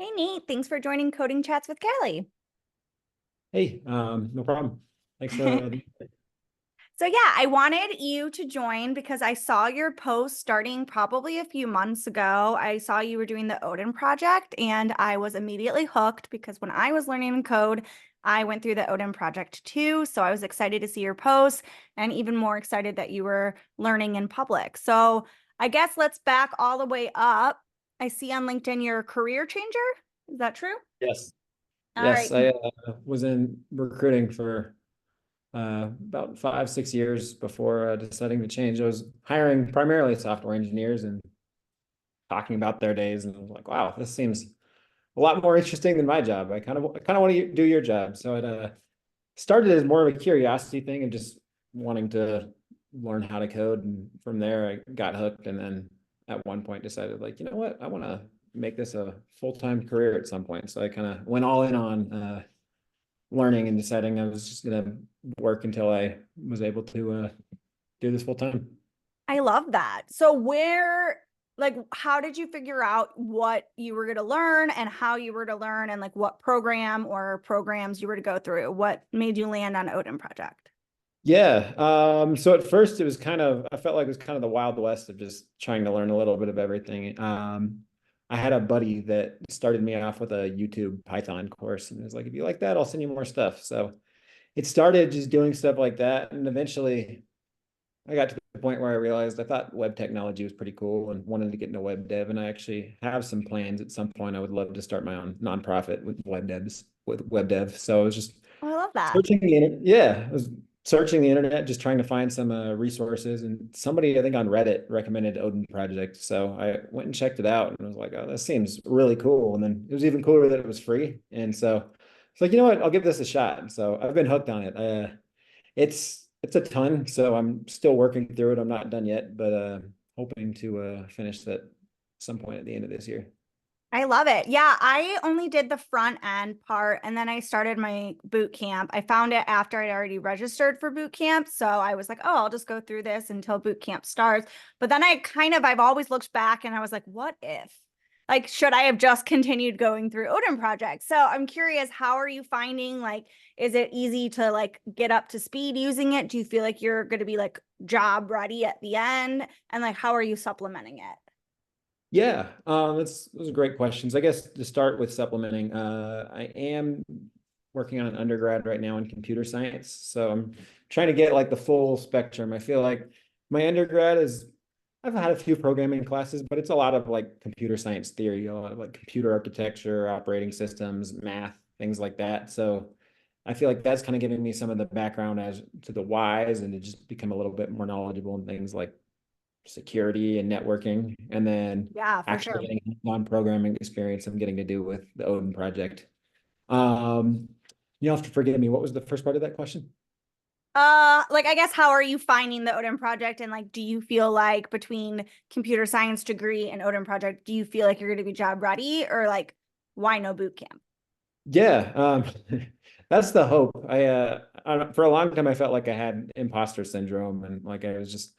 Hey, Nate. Thanks for joining Coding Chats with Callie. Hey, no problem. Thanks for So, yeah, I wanted you to join because I saw your post starting probably a few months ago. I saw you were doing the Odin Project, and I was immediately hooked because when I was learning code, I went through the Odin Project too. So, I was excited to see your post and even more excited that you were learning in public. So, I guess let's back all the way up. I see on LinkedIn you're a career changer. Is that true? yes, All yes. right. I was in recruiting for about 5, 6 years before deciding to change. I was hiring primarily software engineers and talking about their days, and I was like, wow, this seems a lot more interesting than my job. I kind of want to do your job. So it started as more of a curiosity thing and just wanting to learn how to code, and from there I got hooked, and then at one point decided, like, you know what, I want to make this a full-time career at some point. So I kind of went all in on learning and deciding I was just gonna work until I was able to do this full time. I love that. So how did you figure out what you were going to learn and how you were to learn and like what program or programs you were to go through? What made you land on Odin Project? Yeah. So at first it was I felt like it was kind of the Wild West of just trying to learn a little bit of everything. I had a buddy that started me off with a YouTube Python course, and it was like, if you like that, I'll send you more stuff. So it started just doing stuff like that. And eventually I got to the point where I realized I thought web technology was pretty cool and wanted to get into web dev. And I actually have some plans at some point. I would love to start my own nonprofit with web dev. So I was just Oh, I love that. searching the internet. Yeah, I was searching the internet, just trying to find some resources. And somebody, I think on Reddit, recommended Odin Project. So I went and checked it out and was like, oh, that seems really cool. And then it was even cooler that it was free. And so it's like, you know what, I'll give this a shot. And so I've been hooked on it. It's a ton, so I'm still working through it. I'm not done yet, but hoping to finish that some point at the end of this year. I love it. Yeah, I only did the front end part and then I started my boot camp. I found it after I'd already registered for boot camp. So I was like, oh, I'll just go through this until boot camp starts. But then I've always looked back and I was like, what if? Like, should I have just continued going through Odin Project? So I'm curious, how are you finding, like, is it easy to like get up to speed using it? Do you feel like you're going to be like job ready at the end? And like, how are you supplementing it? Yeah, those are great questions. I guess to start with supplementing, I am working on an undergrad right now in computer science, so I'm trying to get like the full spectrum. I feel like my undergrad is I've had a few programming classes, but it's a lot of like computer science theory, a lot of like computer architecture, operating systems, math, things like that. So I feel like that's kind of giving me some of the background as to the whys and to just become a little bit more knowledgeable in things like security and networking. And then Yeah, for actually sure. getting non-programming experience I'm getting to do with the Odin project. Um, you'll have to forgive me. What was the first part of that question? Like I guess how are you finding the Odin Project and like do you feel like between computer science degree and Odin Project, do you feel like you're going to be job ready or like why no boot camp? Yeah, that's the hope. For a long time I felt like I had imposter syndrome, and like I was just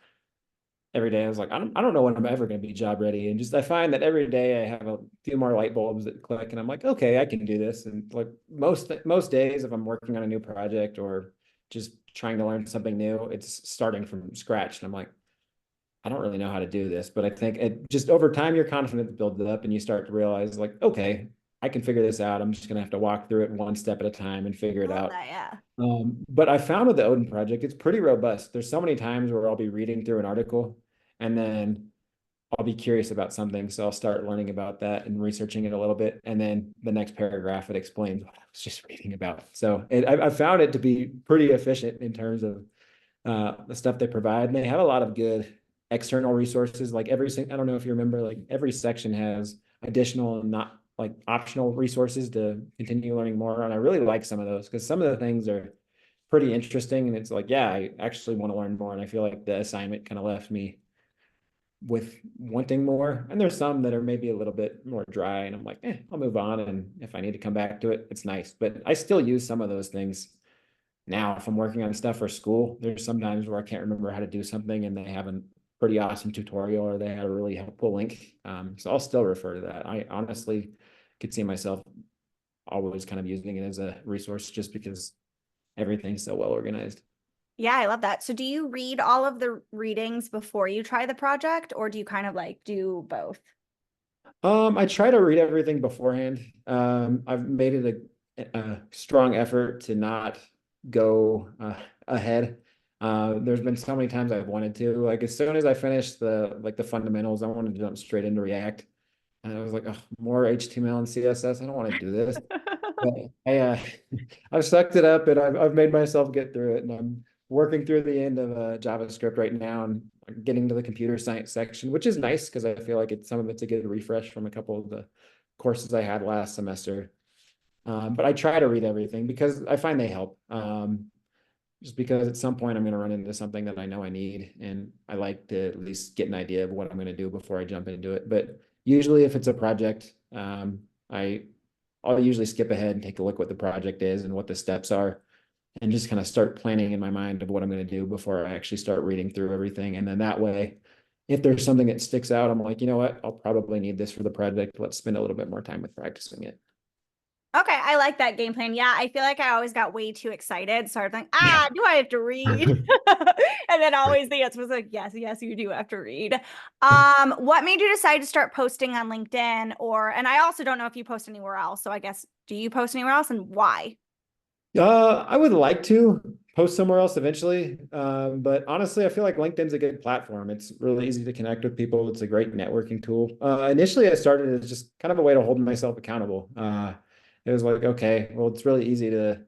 every day I was like, I don't know when I'm ever going to be job ready. And just I find that every day I have a few more light bulbs that click, and I'm like, okay, I can do this. And like most days, if I'm working on a new project or just trying to learn something new, it's starting from scratch. And I'm like, I don't really know how to do this, but I think it just over time your confidence builds up and you start to realize, like, okay, I can figure this out. I'm just gonna have to walk through it one step at a time and figure I it love out. that, yeah. But I found with the Odin project, it's pretty robust. There's so many times where I'll be reading through an article and then I'll be curious about something. So I'll start learning about that and researching it a little bit. And then the next paragraph, it explains what I was just reading about. So I found it to be pretty efficient in terms of the stuff they provide. And they have a lot of good external resources. Like I don't know if you remember, like every section has additional and not like optional resources to continue learning more. And I really like some of those because some of the things are pretty interesting. And it's like, yeah, I actually want to learn more. And I feel like the assignment kind of left me with wanting more. And there's some that are maybe a little bit more dry. And I'm like, I'll move on. And if I need to come back to it, it's nice. But I still use some of those things now, if I'm working on stuff for school. There's sometimes where I can't remember how to do something and they have a pretty awesome tutorial or they had a really helpful link. So I'll still refer to that. I honestly could see myself always kind of using it as a resource just because everything's so well organized. Yeah, I love that. So do you read all of the readings before you try the project, or do you kind of like do both? I try to read everything beforehand. I've made it a strong effort to not go ahead. There's been so many times I've wanted to, like as soon as I finished the fundamentals, I wanted to jump straight into React. And I was like, oh, more HTML and CSS. I don't want to do this. But I've sucked it up and I've made myself get through it. And I'm working through the end of JavaScript right now and getting to the computer science section, which is nice because I feel like some of it's a good refresh from a couple of the courses I had last semester. But I try to read everything because I find they help. Just because at some point I'm going to run into something that I know I need, and I like to at least get an idea of what I'm going to do before I jump into it. But usually, if it's a project, I I'll usually skip ahead and take a look what the project is and what the steps are, and just kind of start planning in my mind of what I'm going to do before I actually start reading through everything. And then that way, if there's something that sticks out, I'm like, you know what, I'll probably need this for the project. Let's spend a little bit more time with practicing it. Okay, I like that game plan. Yeah, I feel like I always got way too excited. So I was like, Yeah. do I have to read? And then always the answer was like, yes, yes, you do have to read. What made you decide to start posting on LinkedIn and I also don't know if you post anywhere else. So I guess, do you post anywhere else and why? I would like to post somewhere else eventually. But honestly, I feel like LinkedIn's a good platform. It's really easy to connect with people. It's a great networking tool. Initially, I started as just kind of a way to hold myself accountable. It was like, okay, well, it's really easy to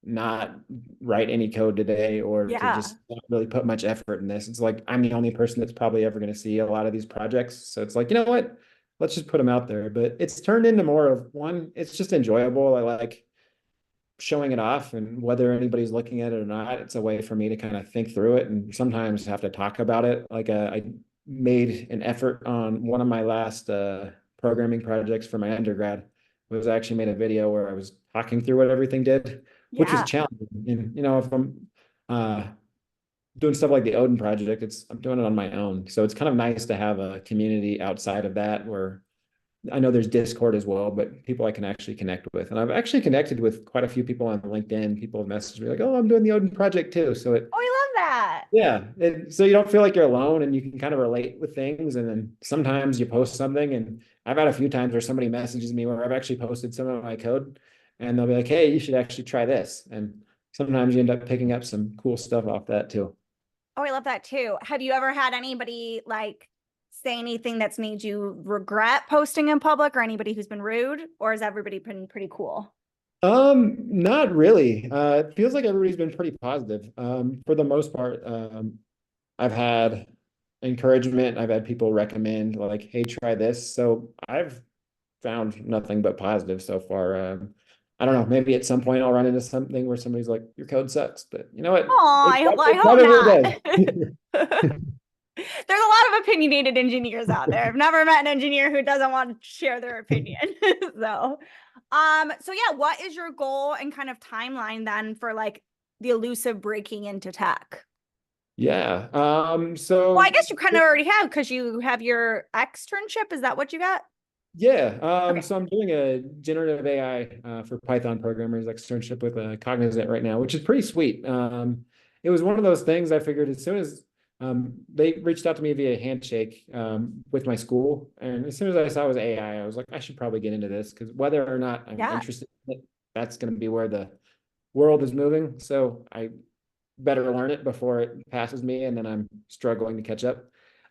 not write any code today or to Yeah. just not really put much effort in this. It's like I'm the only person that's probably ever going to see a lot of these projects. So it's like, you know what? Let's just put them out there. But it's turned into more of one, it's just enjoyable. I like showing it off, and whether anybody's looking at it or not, it's a way for me to kind of think through it and sometimes have to talk about it. Like I made an effort on one of my last programming projects for my undergrad. Was actually made a video where I was talking through what everything did, which was Yeah. challenging. And if I'm uh, doing stuff like the Odin Project, I'm doing it on my own. So it's kind of nice to have a community outside of that where I know there's Discord as well, but people I can actually connect with. And I've actually connected with quite a few people on LinkedIn. People have messaged me like, oh, I'm doing the Odin Project too. So Oh, I love that. yeah. So you don't feel like you're alone and you can kind of relate with things. And then sometimes you post something, and I've had a few times where somebody messages me where I've actually posted some of my code and they'll be like, hey, you should actually try this. And sometimes you end up picking up some cool stuff off that too. Oh, I love that too. Have you ever had anybody like say anything that's made you regret posting in public or anybody who's been rude, or has everybody been pretty cool? Not really. It feels like everybody's been pretty positive. For the most part, I've had encouragement. I've had people recommend like, hey, try this. So I've found nothing but positive so far. I don't know, maybe at some point I'll run into something where somebody's like, your code sucks, but you know what? Oh, I It hope probably not. There's a lot of opinionated engineers out there. I've never met an engineer who doesn't want to share their opinion. So yeah, what is your goal and kind of timeline then for like the elusive breaking into tech? Yeah. Well, I guess you kind of already have because you have your externship. Is that what you got? Yeah. Okay. So I'm doing a generative AI for Python programmers externship with Cognizant right now, which is pretty sweet. It was one of those things I figured as soon as they reached out to me via handshake with my school, and as soon as I saw it was AI, I was like, I should probably get into this because whether or not I'm Yeah. interested in it, that's going to be where the world is moving. So I better learn it before it passes me and then I'm struggling to catch up.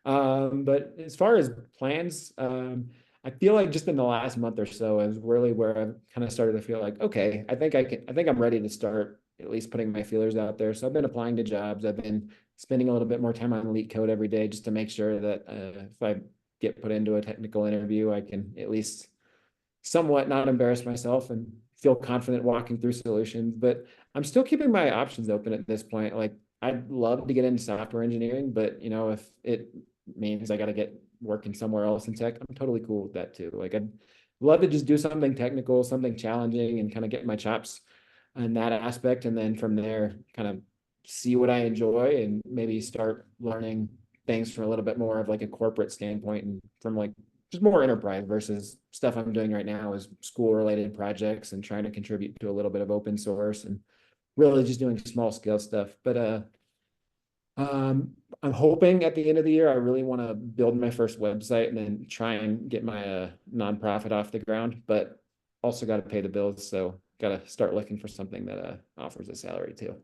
But as far as plans, I feel like just in the last month or so is really where I've kind of started to feel like, okay, I think I'm ready to start at least putting my feelers out there. So I've been applying to jobs. I've been spending a little bit more time on Elite Code every day just to make sure that if I get put into a technical interview, I can at least somewhat not embarrass myself and feel confident walking through solutions. But I'm still keeping my options open at this point. Like I'd love to get into software engineering, but if it means I got to get working somewhere else in tech, I'm totally cool with that too. Like I'd love to just do something technical, something challenging, and kind of get my chops in that aspect. And then from there, kind of see what I enjoy and maybe start learning things from a little bit more of like a corporate standpoint and from like just more enterprise versus stuff I'm doing right now is school related projects and trying to contribute to a little bit of open source and really just doing small scale stuff. But I'm hoping at the end of the year, I really want to build my first website and then try and get my nonprofit off the ground, but also got to pay the bills. So got to start looking for something that offers a salary too.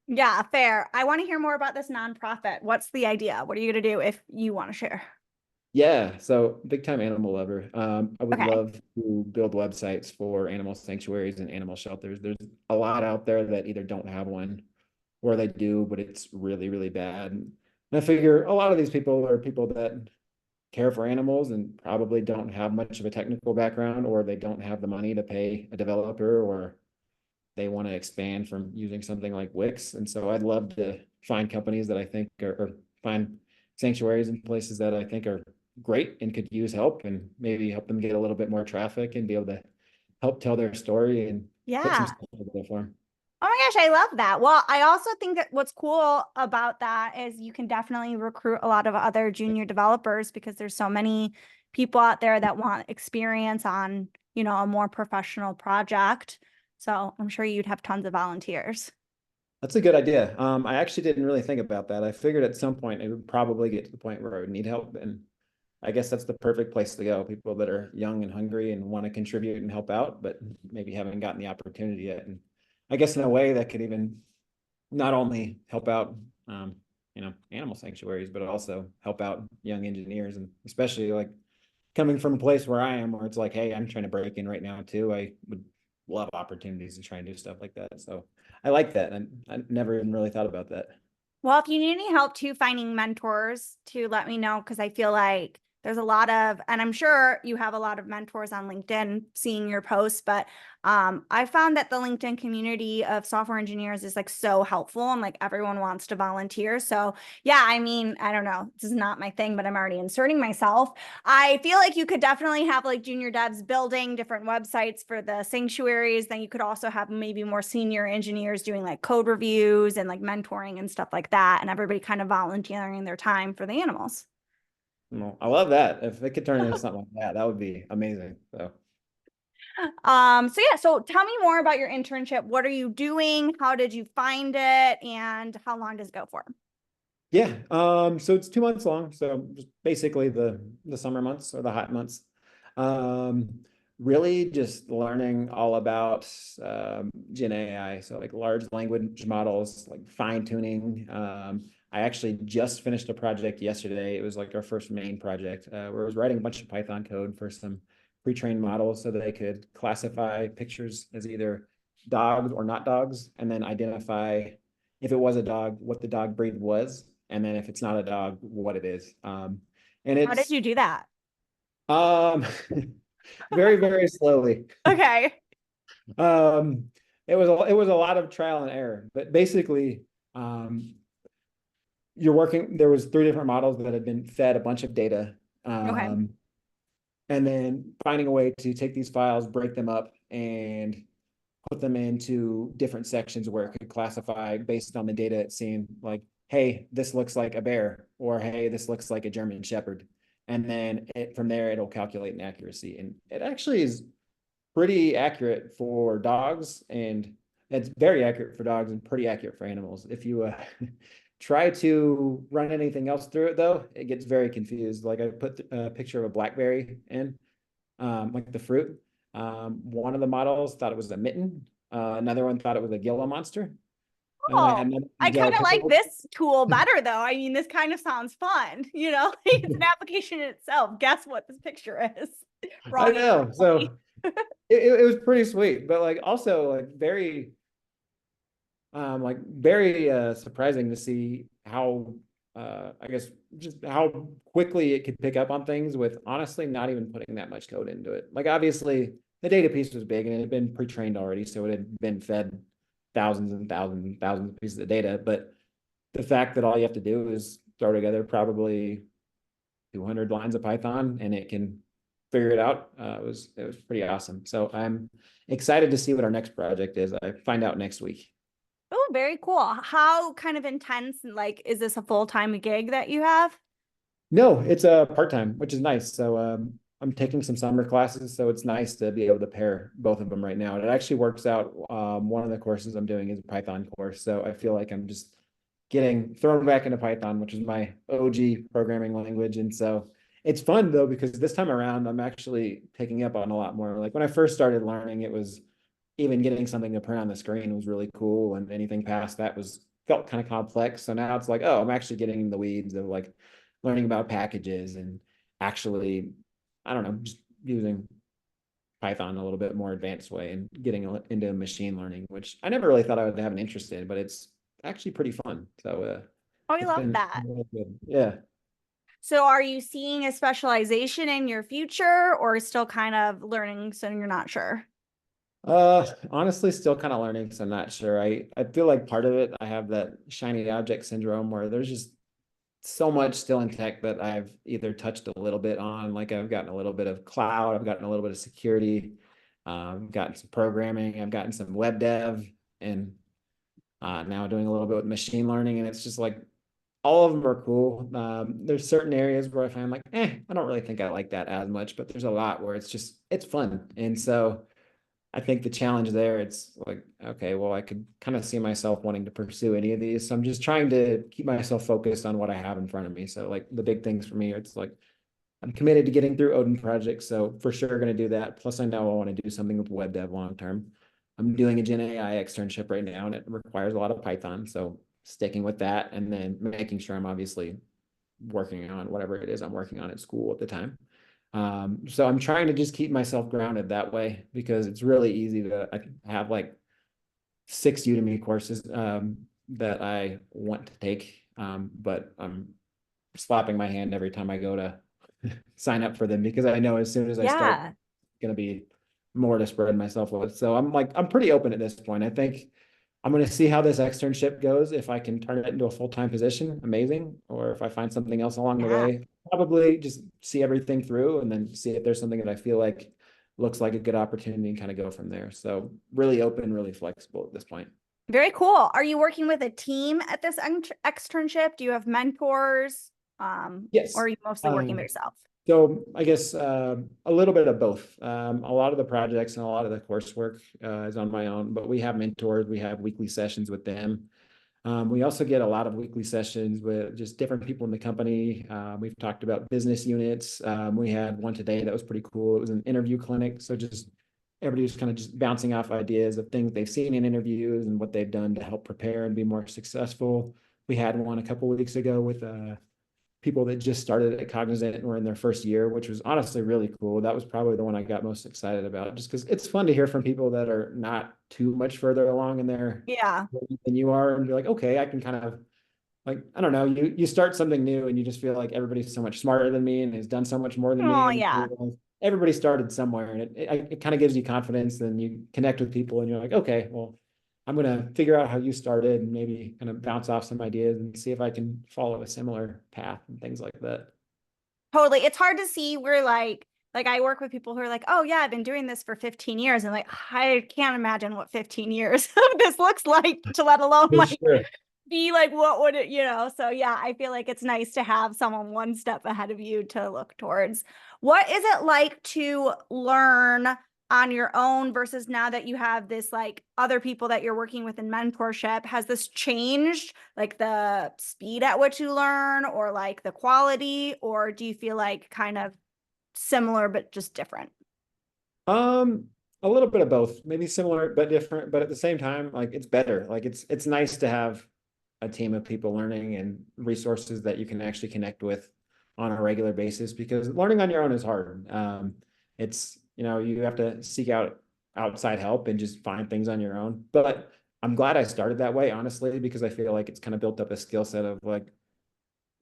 Yeah, fair. I want to hear more about this nonprofit. What's the idea? What are you going to do if you want to share? Yeah, so big time animal lover. I would Okay. love to build websites for animal sanctuaries and animal shelters. There's a lot out there that either don't have one or they do, but it's really, really bad. And I figure a lot of these people are people that care for animals and probably don't have much of a technical background, or they don't have the money to pay a developer, or they want to expand from using something like Wix. And so I'd love to find companies that I think are, or find sanctuaries and places that I think are great and could use help, and maybe help them get a little bit more traffic and be able to help tell their story and put some Yeah. stuff together for them. Oh my gosh, I love that. Well, I also think that what's cool about that is you can definitely recruit a lot of other junior developers because there's so many people out there that want experience on, a more professional project. So I'm sure you'd have tons of volunteers. That's a good idea. I actually didn't really think about that. I figured at some point it would probably get to the point where I would need help, and I guess that's the perfect place to go. People that are young and hungry and want to contribute and help out, but maybe haven't gotten the opportunity yet. And I guess in a way that could even not only help out, animal sanctuaries, but also help out young engineers, and especially like coming from a place where I am, where it's like, hey, I'm trying to break in right now too. I would love opportunities to try and do stuff like that. So I like that. I never even really thought about that. Well, if you need any help too finding mentors, to let me know because I feel like there's a lot of, and I'm sure you have a lot of mentors on LinkedIn seeing your posts, but I found that the LinkedIn community of software engineers is like so helpful and like everyone wants to volunteer. So yeah, I mean, I don't know, this is not my thing, but I'm already inserting myself. I feel like you could definitely have like junior devs building different websites for the sanctuaries. Then you could also have maybe more senior engineers doing like code reviews and like mentoring and stuff like that. And everybody kind of volunteering their time for the animals. Well, I love that. If it could turn into something like that, that would be amazing. So So yeah, so tell me more about your internship. What are you doing? How did you find it? And how long does it go for? yeah, so it's 2 months long. So just basically the summer months or the hot months. Um, Really just learning all about Gen AI, so like large language models, like fine tuning. I actually just finished a project yesterday. It was like our first main project where I was writing a bunch of Python code for some pre-trained models so that they could classify pictures as either dogs or not dogs, and then identify if it was a dog, what the dog breed was, and then if it's not a dog, what it is. And How did it's you do that? um, very, very slowly. Okay. Um, it was a lot of trial and error, but basically, um, you're working. There was 3 different models that had been fed a bunch of data, Okay. and then finding a way to take these files, break them up, and put them into different sections where it could classify based on the data it's seen, like, hey, this looks like a bear, or hey, this looks like a German Shepherd. And then from there, it'll calculate an accuracy. And it actually is pretty accurate for dogs, and it's very accurate for dogs and pretty accurate for animals. If you try to run anything else through it, though, it gets very confused. Like I put a picture of a blackberry in, like the fruit. One of the models thought it was a mitten. Another one thought it was a Gila monster. And then I had Oh, another I kind go, of like hey, this tool better though. I mean, this kind of sounds fun, it's an application in itself. Guess what this picture is? I Wrong know. answer. So it was pretty sweet, but like also like very surprising to see how I guess just how quickly it could pick up on things with honestly not even putting that much code into it. Like obviously the data piece was big and it had been pre-trained already, so it had been fed thousands and thousands and thousands of pieces of data. But the fact that all you have to do is throw together probably 200 lines of Python and it can figure it out, it was pretty awesome. So I'm excited to see what our next project is. I find out next week. Oh, very cool. How kind of intense, like, is this a full-time gig that you have? No, it's a part-time, which is nice. So I'm taking some summer classes, so it's nice to be able to pair both of them right now. And it actually works out. One of the courses I'm doing is a Python course, so I feel like I'm just getting thrown back into Python, which is my OG programming language. And so it's fun though, because this time around I'm actually picking up on a lot more. Like when I first started learning, it was even getting something to print on the screen was really cool, and anything past that was felt kind of complex. So now it's like, oh, I'm actually getting in the weeds of like learning about packages and actually, I don't know, just using Python a little bit more advanced way and getting into machine learning, which I never really thought I would have an interest in, but it's actually pretty fun. So Oh, I it's love been that. really good. Yeah. So are you seeing a specialization in your future or still kind of learning so you're not sure? Honestly, still kind of learning, so I'm not sure. I feel like part of it, I have that shiny object syndrome where there's just so much still in tech that I've either touched a little bit on, like I've gotten a little bit of cloud, I've gotten a little bit of security, gotten some programming, I've gotten some web dev, and now doing a little bit with machine learning. And it's just like all of them are cool. There's certain areas where I find like, I don't really think I like that as much, but there's a lot where it's fun. And so I think the challenge there, it's like, okay, well, I could kind of see myself wanting to pursue any of these. So I'm just trying to keep myself focused on what I have in front of me. So like the big things for me, it's like I'm committed to getting through Odin Project. So for sure going to do that. Plus I know I want to do something with web dev long term. I'm doing a Gen AI externship right now and it requires a lot of Python. So sticking with that and then making sure I'm obviously working on whatever it is I'm working on at school at the time. So I'm trying to just keep myself grounded that way because it's really easy to have like 6 Udemy courses that I want to take, but I'm slapping my hand every time I go to sign up for them because I know as soon as I start, Yeah. it's going to be more to spread myself with. So I'm like, I'm pretty open at this point. I think I'm going to see how this externship goes. If I can turn it into a full-time position, amazing. Or if I find something else along the Yeah. way, probably just see everything through and then see if there's something that I feel like looks like a good opportunity and kind of go from there. So really open, really flexible at this point. Very cool. Are you working with a team at this externship? Do you have mentors? Or Yes. are you mostly working by Um, yourself? So I guess a little bit of both. A lot of the projects and a lot of the coursework is on my own, but we have mentors. We have weekly sessions with them. We also get a lot of weekly sessions with just different people in the company. We've talked about business units. We had one today that was pretty cool. It was an interview clinic. So just everybody was kind of just bouncing off ideas of things they've seen in interviews and what they've done to help prepare and be more successful. We had one a couple of weeks ago with people that just started at Cognizant and were in their first year, which was honestly really cool. That was probably the one I got most excited about, just because it's fun to hear from people that are not too much further along in their Yeah. than you are, and be like, okay, I can kind of like, I don't know, you start something new and you just feel like everybody's so much smarter than me and has done so much more than me, Oh, and yeah. everybody started somewhere, and it kind of gives you confidence. Then you connect with people and you're like, okay, well, I'm going to figure out how you started and maybe kind of bounce off some ideas and see if I can follow a similar path and things like that. Totally. It's hard to see where like I work with people who are like, "Oh yeah, I've been doing this for 15 years." And like, I can't imagine what 15 years of this looks like to let alone For like sure. be like what would it. So yeah, I feel like it's nice to have someone one step ahead of you to look towards. What is it like to learn on your own versus now that you have this like other people that you're working with in mentorship? Has this changed like the speed at which you learn or like the quality, or do you feel like kind of similar but just different? Um, a little bit of both, maybe similar but different, but at the same time, like it's better. Like it's nice to have a team of people learning and resources that you can actually connect with on a regular basis because learning on your own is hard. It's, you have to seek out outside help and just find things on your own. But I'm glad I started that way, honestly, because I feel like it's kind of built up a skill set of like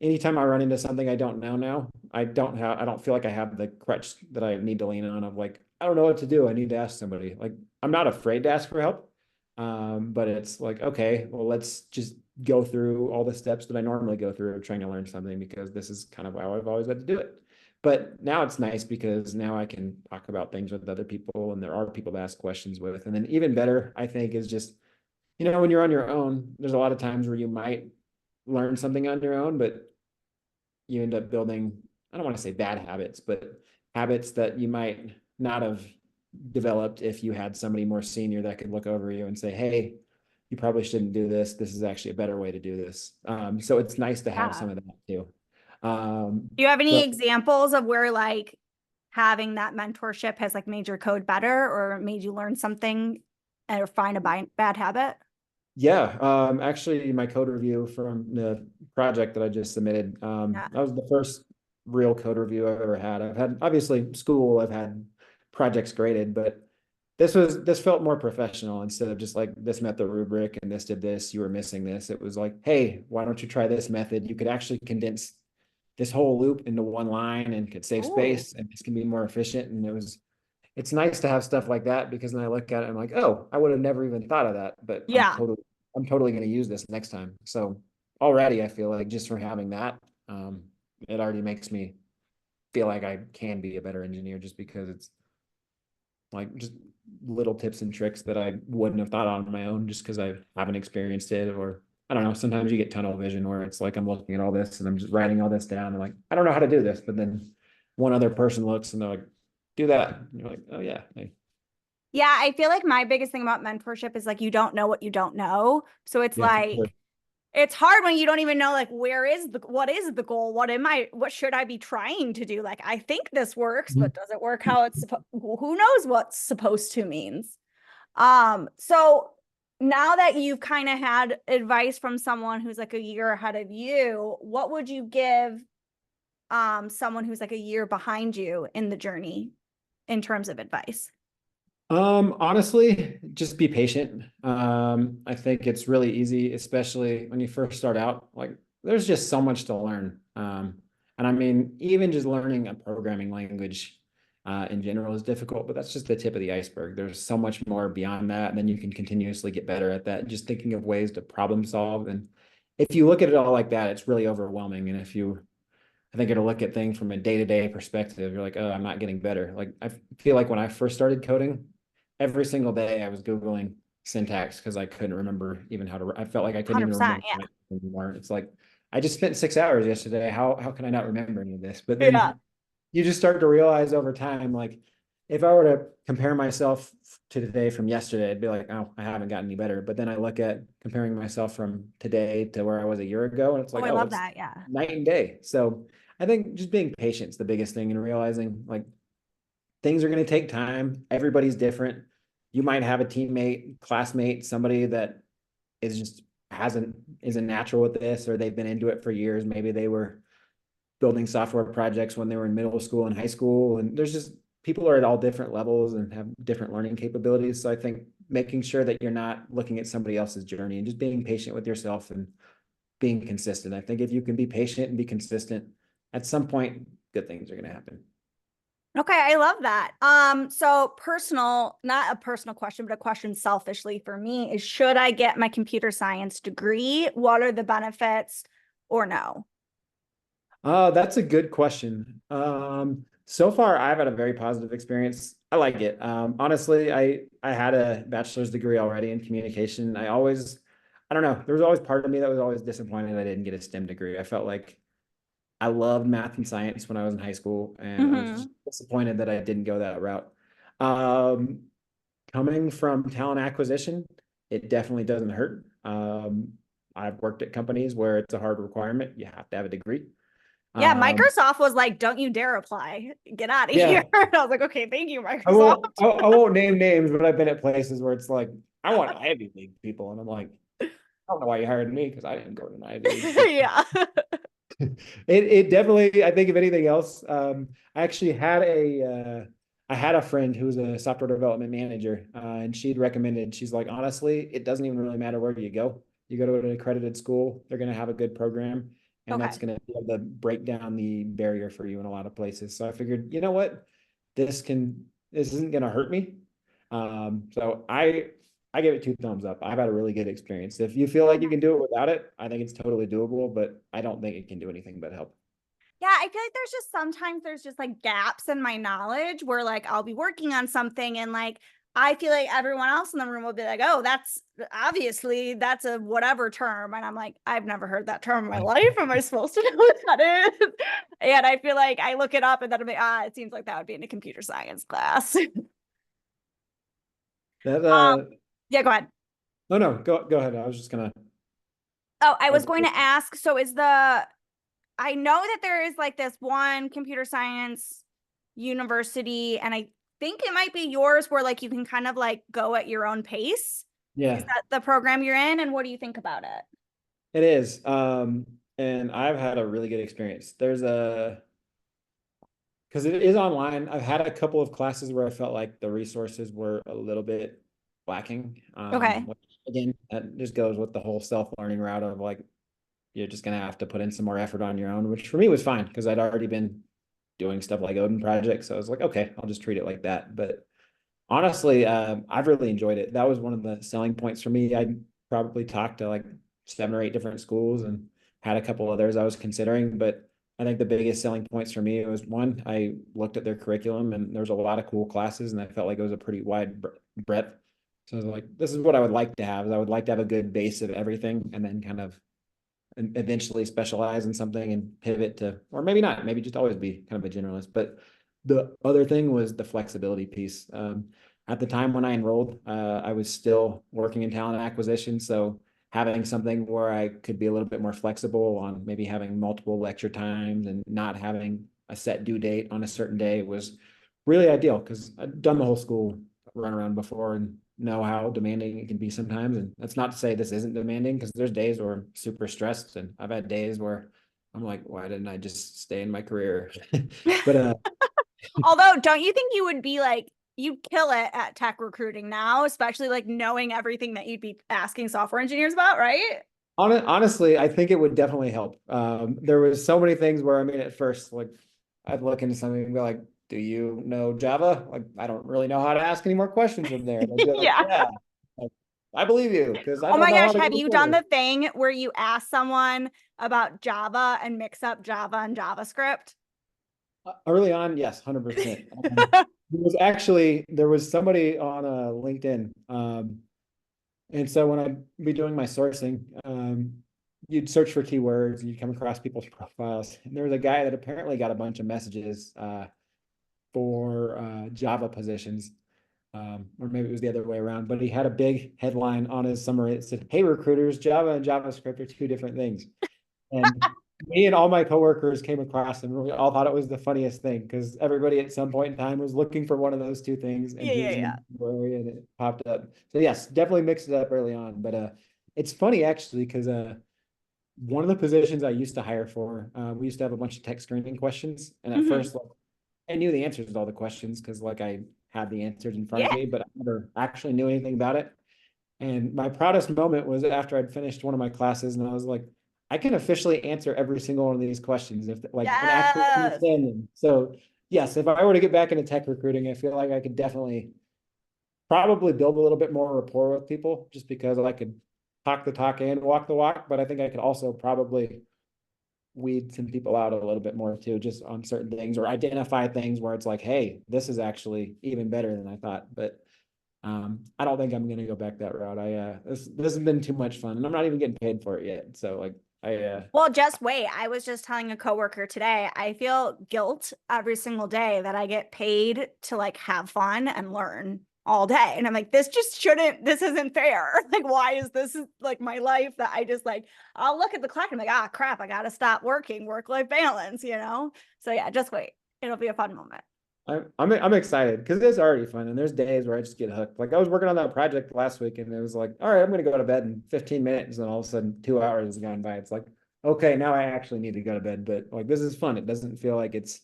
anytime I run into something I don't know now, I don't feel like I have the crutch that I need to lean on of like, I don't know what to do. I need to ask somebody. Like I'm not afraid to ask for help. But it's like, okay, well, let's just go through all the steps that I normally go through trying to learn something because this is kind of how I've always had to do it. But now it's nice because now I can talk about things with other people and there are people to ask questions with. And then even better, I think, is just, when you're on your own, there's a lot of times where you might learn something on your own, but you end up building, I don't want to say bad habits, but habits that you might not have developed if you had somebody more senior that could look over you and say, hey, you probably shouldn't do this. This is actually a better way to do this. So it's nice to have Yeah. some of that too. Do you have any So examples of where like having that mentorship has like made your code better or made you learn something or find a bad habit? yeah, actually my code review from the project that I just submitted, Yeah. that was the first real code review I've ever had. I've had obviously school, I've had projects graded, but this felt more professional instead of just like this met the rubric and this did this, you were missing this. It was like, hey, why don't you try this method? You could actually condense this whole loop into one line and could save Ooh. space and this can be more efficient. And it's nice to have stuff like that because then I look at it and I'm like, oh, I would have never even thought of that, but Yeah. I'm totally going to use this next time. So already I feel like just from having that, it already makes me feel like I can be a better engineer just because it's like just little tips and tricks that I wouldn't have thought on my own just because I haven't experienced it. Or I don't know, sometimes you get tunnel vision where it's like I'm looking at all this and I'm just writing all this down and like, I don't know how to do this. But then one other person looks and they're like, do that. And you're like, oh yeah. Yeah, I feel like my biggest thing about mentorship is like you don't know what you don't know. So it's Yeah, for sure. like it's hard when you don't even know like what is the goal? What should I be trying to do? Like I think this works, Mhm. but does it work how it's supposed who knows what supposed to means? So now that you've kind of had advice from someone who's like a year ahead of you, what would you give someone who's like a year behind you in the journey in terms of advice? Honestly, just be patient. I think it's really easy, especially when you first start out. Like, there's just so much to learn. And I mean, even just learning a programming language, in general is difficult, but that's just the tip of the iceberg. There's so much more beyond that, and then you can continuously get better at that. Just thinking of ways to problem solve. And if you look at it all like that, it's really overwhelming. And if you I think it'll look at things from a day-to-day perspective. You're like, oh, I'm not getting better. Like I feel like when I first started coding, every single day I was Googling syntax because I couldn't remember even how to, I felt like I couldn't even 100%. remember anymore. It's like I just spent 6 hours yesterday. How can I not remember any of this? But Yeah. Yeah. then you just start to realize over time, like if I were to compare myself to today from yesterday, I'd be like, oh, I haven't gotten any better. But then I look at comparing myself from today to where I was a year ago, and it's Oh, like, I oh, love it's that. Yeah. night and day. So I think just being patient is the biggest thing and realizing like things are going to take time. Everybody's different. You might have a teammate, classmate, somebody that is just hasn't isn't natural with this, or they've been into it for years. Maybe they were building software projects when they were in middle school and high school. And there's just people are at all different levels and have different learning capabilities. So I think making sure that you're not looking at somebody else's journey and just being patient with yourself and being consistent. I think if you can be patient and be consistent, at some point, good things are going to happen. Okay, I love that. So personal, not a personal question, but a question selfishly for me is should I get my computer science degree? What are the benefits or no? That's a good question. So far I've had a very positive experience. I like it. Honestly, I had a bachelor's degree already in communication. I don't know, there was always part of me that was always disappointed I didn't get a STEM degree. I felt like I loved math and science when I was in high school, and I was just Mm-hmm. disappointed that I didn't go that route. Um, Coming from talent acquisition, it definitely doesn't hurt. I've worked at companies where it's a hard requirement. You have to have a degree. Yeah, Um, Microsoft was like, don't you dare apply. Get out of here. yeah, I was like, okay, thank you, I Microsoft. won't. I won't name names, but I've been at places where it's like, I want Ivy League people, and I'm like, I don't know why you hired me because I didn't go to an Ivy League school. Yeah. It definitely, I think if anything else, I actually had I had a friend who was a software development manager, and she'd recommended, she's like, honestly, it doesn't even really matter where you go. You go to an accredited school, they're going to have a good program, and that's Okay. going to be able to break down the barrier for you in a lot of places. So I figured, you know what, this isn't going to hurt me. So I give it 2 thumbs up. I've had a really good experience. If you feel like you can do it without it, I think it's totally doable, but I don't think it can do anything but help. Yeah, I feel like there's just sometimes there's just like gaps in my knowledge where like I'll be working on something and like I feel like everyone else in the room will be like, oh, that's obviously that's a whatever term. And I'm like, I've never heard that term in my life. Am I supposed to know what that is? And I feel like I look it up and then I'm like, it seems like that would be in a computer science class. That Yeah, go ahead. oh no, go ahead. I was just gonna. Oh, I I was was, going to ask, so I know that there is like this one computer science university, and I think it might be yours where like you can kind of like go at your own pace. Is yeah, that the program you're in? And what do you think about it? it is. And I've had a really good experience. There's a because it is online. I've had a couple of classes where I felt like the resources were a little bit lacking. Okay. Which, again, that just goes with the whole self-learning route of like you're just gonna have to put in some more effort on your own, which for me was fine because I'd already been doing stuff like Odin Project. So I was like, okay, I'll just treat it like that. But honestly, I've really enjoyed it. That was one of the selling points for me. I probably talked to like 7 or 8 different schools and had a couple others I was considering, but I think the biggest selling points for me was one, I looked at their curriculum and there was a lot of cool classes and I felt like it was a pretty wide breadth. So I was like, this is what I would like to have. Is I would like to have a good base of everything and then kind of eventually specialize in something and pivot to, or maybe not, maybe just always be kind of a generalist. But the other thing was the flexibility piece. At the time when I enrolled, I was still working in talent acquisition. So having something where I could be a little bit more flexible on maybe having multiple lecture times and not having a set due date on a certain day was really ideal because I'd done the whole school run around before and know how demanding it can be sometimes. And that's not to say this isn't demanding because there's days where I'm super stressed and I've had days where I'm like, why didn't I just stay in my career? But Although, don't you think you would be like, you'd kill it at tech recruiting now, especially like knowing everything that you'd be asking software engineers about, right? honestly, I think it would definitely help. There was so many things where I mean, at first, like I'd look into something and be like, "Do you know Java?" Like, I don't really know how to ask any more questions from there. They'd be like, Yeah. "Yeah, like, I believe you because I Oh don't my know how gosh, to have go you done further." the thing where you ask someone about Java and mix up Java and JavaScript? Early on, yes, 100%. There was somebody on LinkedIn, and so when I'd be doing my sourcing, you'd search for keywords and you'd come across people's profiles. And there was a guy that apparently got a bunch of messages for Java positions, or maybe it was the other way around. But he had a big headline on his summary that said, "Hey recruiters, Java and JavaScript are two different things." And me and all my coworkers came across and we all thought it was the funniest thing because everybody at some point in time was looking for one of those two things and Yeah, he yeah, was in yeah. the area and it popped up. So yes, definitely mixed it up early on. But it's funny actually because one of the positions I used to hire for, we used to have a bunch of tech screening questions. And at Hmm. first, like, I knew the answers to all the questions because like I had the answers in front of Yeah. me, but I never actually knew anything about it. And my proudest moment was after I'd finished one of my classes and I was like, I can officially answer every single one of these questions if like and actually Yes. understand them. So yes, if I were to get back into tech recruiting, I feel like I could definitely probably build a little bit more rapport with people just because I could talk the talk and walk the walk. But I think I could also probably weed some people out a little bit more too, just on certain things or identify things where it's like, hey, this is actually even better than I thought. But I don't think I'm gonna go back that route. This has been too much fun, and I'm not even getting paid for it yet. So like Well, just wait. I was just telling a coworker today, I feel guilt every single day that I get paid to like have fun and learn all day. And I'm like, this just shouldn't, this isn't fair. Like, why is this like my life that I just like, I'll look at the clock and I'm like, ah, crap, I gotta stop working, work-life balance, you know? So yeah, just wait. It'll be a fun moment. I'm excited because it is already fun, and there's days where I just get hooked. Like I was working on that project last week, and it was like, all right, I'm gonna go to bed in 15 minutes, and all of a sudden 2 hours has gone by. It's like, okay, now I actually need to go to bed, but like this is fun. It doesn't feel like it's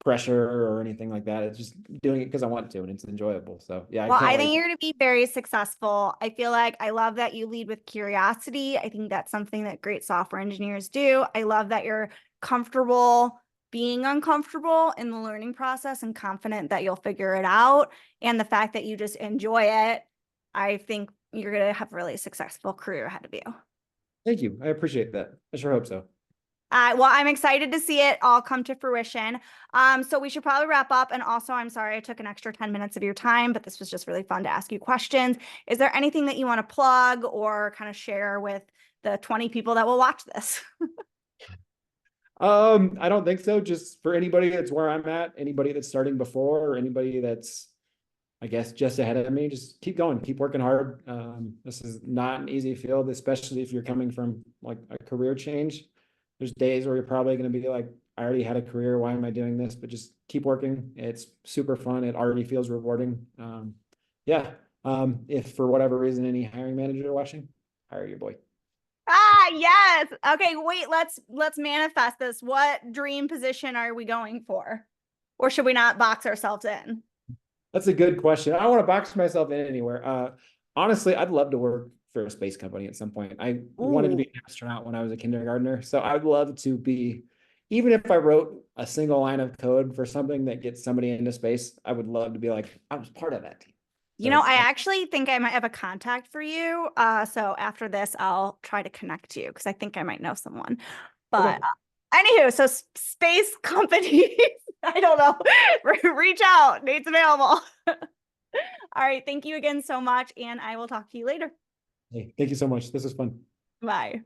pressure or anything like that. It's just doing it because I want to, and it's enjoyable. So yeah, I Well, can't I wait. think you're going to be very successful. I feel like I love that you lead with curiosity. I think that's something that great software engineers do. I love that you're comfortable being uncomfortable in the learning process and confident that you'll figure it out. And the fact that you just enjoy it, I think you're going to have a really successful career ahead of you. Thank you. I appreciate that. I sure hope so. Well, I'm excited to see it all come to fruition. So we should probably wrap up. And also, I'm sorry I took an extra 10 minutes of your time, but this was just really fun to ask you questions. Is there anything that you want to plug or kind of share with the 20 people that will watch this? I don't think so. Just for anybody that's where I'm at, anybody that's starting before, or anybody that's, I guess, just ahead of me, just keep going, keep working hard. This is not an easy field, especially if you're coming from like a career change. There's days where you're probably going to be like, I already had a career. Why am I doing this? But just keep working. It's super fun. It already feels rewarding. Yeah. If for whatever reason any hiring manager are watching, hire your boy. Ah, yes. Okay, wait, let's manifest this. What dream position are we going for? Or should we not box ourselves in? That's a good question. I don't want to box myself in anywhere. Honestly, I'd love to work for a space company at some point. I wanted to Ooh. be an astronaut when I was a kindergartner, so I'd love to be, even if I wrote a single line of code for something that gets somebody into space, I would love to be like, I was part of that team. You know, So, I actually think I might have a contact for you. So after this, I'll try to connect you because I think I might know someone. But okay. anywho, so space companies, I don't know, reach out. Nate's available. All right, thank you again so much, and I will talk to you later. Hey, thank you so much. This is fun. Bye.